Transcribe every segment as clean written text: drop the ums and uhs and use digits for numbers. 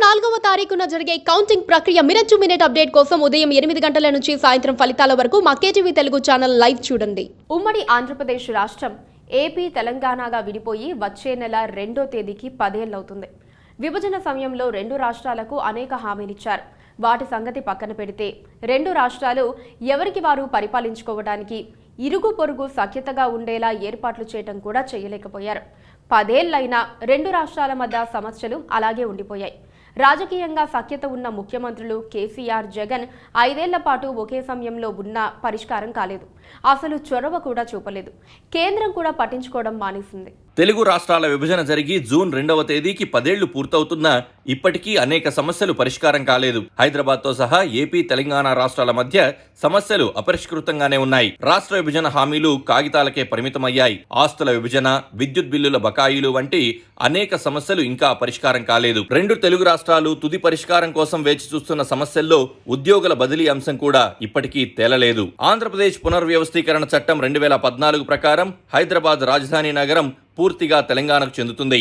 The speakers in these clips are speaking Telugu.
4వ తారీఖున జరిగే కౌంటింగ్ ప్రక్రియ మినిట్ టు మినిట్ అప్డేట్ కోసం ఉదయం 8 గంటల నుంచి సాయంత్రం ఫలితాల వరకు మా కేటీవీ తెలుగు ఛానల్ లైవ్ చూడండి. ఉమ్మడి ఆంధ్రప్రదేశ్ రాష్ట్రం ఏపీ తెలంగాణగా విడిపోయి వచ్చే నెల 2వ తేదీకి 10 ఏళ్లవుతుంది. విభజన సమయంలో రెండు రాష్ట్రాలకు అనేక హామీలిచ్చారు. వాటి సంగతి పక్కన పెడితే రెండు రాష్ట్రాలు ఎవరికి వారు పరిపాలించుకోవడానికి ఇరుగు పొరుగు సఖ్యతగా ఉండేలా ఏర్పాట్లు చేయడం కూడా చేయలేకపోయారు. 10 ఏళ్లైనా రెండు రాష్ట్రాల మధ్య సమస్యలు అలాగే ఉండిపోయాయి. రాజకీయంగా సఖ్యత ఉన్న ముఖ్యమంత్రులు కేసీఆర్, జగన్ 5 ఏళ్ల పాటు ఒకే సమయంలో ఉన్న పరిష్కారం కాలేదు. అసలు చొరవ కూడా చూపలేదు. కేంద్రం కూడా పట్టించుకోవడం మానేసింది. తెలుగు రాష్ట్రాల విభజన జరిగి జూన్ 2వ తేదీకి 10 ఏళ్లు పూర్తవుతున్నా ఇప్పటికీ అనేక సమస్యలు పరిష్కారం కాలేదు. హైదరాబాద్తో సహా ఏపీ, తెలంగాణ రాష్ట్రాల మధ్య సమస్యలు అపరిష్కృతంగానే ఉన్నాయి. రాష్ట్ర విభజన హామీలు కాగితాలకే పరిమితమయ్యాయి. ఆస్తుల విభజన, విద్యుత్ బిల్లుల బకాయిలు వంటి అనేక సమస్యలు ఇంకా పరిష్కారం కాలేదు. రెండు తెలుగు రాష్ట్రాలు తుది పరిష్కారం కోసం వేచి చూస్తున్న సమస్యల్లో ఉద్యోగుల బదిలీ అంశం కూడా ఇప్పటికీ తేలలేదు. ఆంధ్రప్రదేశ్ పునర్వ్యవస్థీకరణ చట్టం 2014 ప్రకారం హైదరాబాద్ రాజధాని నగరం పూర్తిగా తెలంగాణకు చెందుతుంది.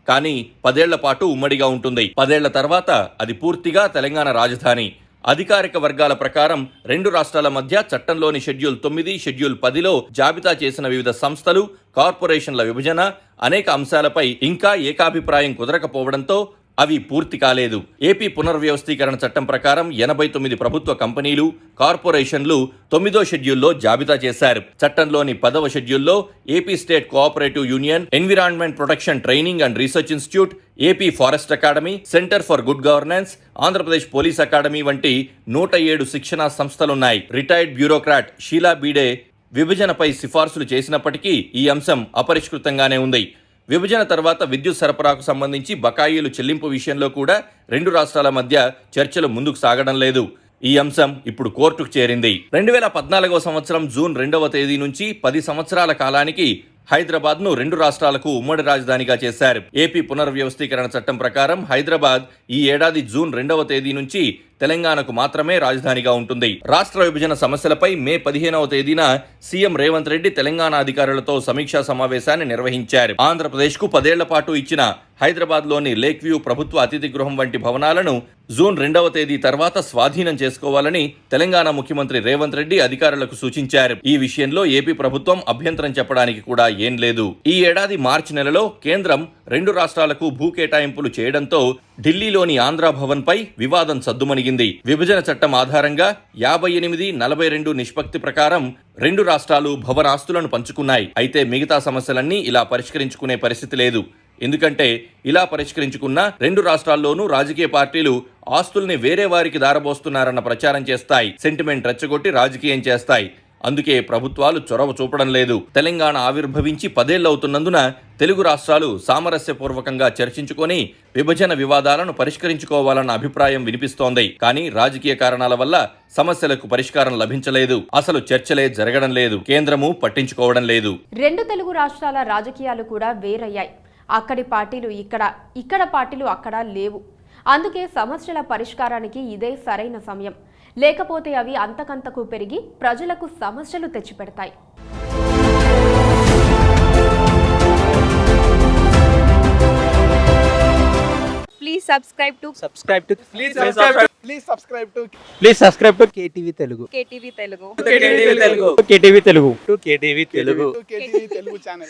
కానీ 10 ఏళ్ల పాటు ఉమ్మడిగా ఉంటుంది. 10 ఏళ్ల తర్వాత అది పూర్తిగా తెలంగాణ రాజధాని. అధికారిక వర్గాల ప్రకారం రెండు రాష్ట్రాల మధ్య చట్టంలోని షెడ్యూల్ 9, షెడ్యూల్ 10లో జాబితా చేసిన వివిధ సంస్థలు, కార్పొరేషన్ల విభజన అనేక అంశాలపై ఇంకా ఏకాభిప్రాయం కుదరకపోవడంతో అవి పూర్తి కాలేదు. ఏపీ పునర్వ్యవస్థీకరణ చట్టం ప్రకారం 89 ప్రభుత్వ కంపెనీలు, కార్పొరేషన్లు 9వ షెడ్యూల్లో జాబితా చేశారు. చట్టంలోని 10వ షెడ్యూల్లో AP state cooperative union, environment protection training and research institute, AP forest academy, centre for good governance, Andhra Pradesh police academy వంటి 107 శిక్షణా సంస్థలున్నాయి. రిటైర్డ్ బ్యూరోక్రాట్ షీలా బీడే విభజనపై సిఫార్సులు చేసినప్పటికీ ఈ అంశం అపరిష్కృతంగానే ఉంది. విభజన తర్వాత విద్యుత్ సరఫరాకు సంబంధించి బకాయిలు చెల్లింపు విషయంలో కూడా రెండు రాష్ట్రాల మధ్య చర్చలు ముందుకు సాగడం లేదు. ఈ అంశం ఇప్పుడు కోర్టుకు చేరింది. 2014వ సంవత్సరం జూన్ 2వ తేదీ నుంచి 10 సంవత్సరాల కాలానికి హైదరాబాద్ను రెండు రాష్ట్రాలకు ఉమ్మడి రాజధానిగా చేశారు. ఏపీ పునర్వ్యవస్థీకరణ చట్టం ప్రకారం హైదరాబాద్ ఈ ఏడాది జూన్ 2వ తేదీ నుంచి తెలంగాణకు మాత్రమే రాజధానిగా ఉంటుంది. రాష్ట్ర విభజన సమస్యలపై మే 15వ తేదీన సీఎం రేవంత్ రెడ్డి తెలంగాణ అధికారులతో సమీక్షా సమావేశాన్ని నిర్వహించారు. ఆంధ్రప్రదేశ్కు 10 ఏళ్ల పాటు ఇచ్చిన హైదరాబాద్లోని లేక్ వ్యూ ప్రభుత్వ అతిథి గృహం వంటి భవనాలను జూన్ 2వ తేదీ తర్వాత స్వాధీనం చేసుకోవాలని తెలంగాణ ముఖ్యమంత్రి రేవంత్ రెడ్డి అధికారులకు సూచించారు. ఈ విషయంలో ఏపీ ప్రభుత్వం అభ్యంతరం చెప్పడానికి కూడా ఏం లేదు. ఈ ఏడాది మార్చి నెలలో కేంద్రం రెండు రాష్ట్రాలకు భూ కేటాయింపులు చేయడంతో ఢిల్లీలోని ఆంధ్ర భవన్ పై వివాదం సద్దుమణిగింది. విభజన చట్టం ఆధారంగా 58-42 నిష్పత్తి ప్రకారం రెండు రాష్ట్రాలు భవనాస్తులను పంచుకున్నాయి. అయితే మిగతా సమస్యలన్నీ ఇలా పరిష్కరించుకునే పరిస్థితి లేదు. ఎందుకంటే ఇలా పరిష్కరించుకున్న రెండు రాష్ట్రాల్లోనూ రాజకీయ పార్టీలు ఆస్తుల్ని వేరే వారికి దారబోస్తున్నారన్న ప్రచారం చేస్తాయి. సెంటిమెంట్ రెచ్చగొట్టి రాజకీయం చేస్తాయి. అందుకే ప్రభుత్వాలు చొరవ చూపడం లేదు. తెలంగాణ ఆవిర్భవించి 10 ఏళ్లవుతున్నందున తెలుగు రాష్ట్రాలు సామరస్యపూర్వకంగా చర్చించుకొని విభజన వివాదాలను పరిష్కరించుకోవాలన్న అభిప్రాయం వినిపిస్తోంది. కానీ రాజకీయ కారణాల వల్ల సమస్యలకు పరిష్కారం లభించలేదు. అసలు చర్చలే జరగడం లేదు. కేంద్రము పట్టించుకోవడం లేదు. రెండు తెలుగు రాష్ట్రాల రాజకీయాలు కూడా వేరయ్యాయి. అక్కడి పార్టీలు ఇక్కడ పార్టీలు అక్కడ లేవు. అందుకే సమస్యల పరిష్కారానికి ఇదే సరైన సమయం. లేకపోతే అవి అంతకంతకు పెరిగి ప్రజలకు సమస్యలు తెచ్చిపెడతాయి. Please subscribe to KTV Telugu. KTV Telugu channel.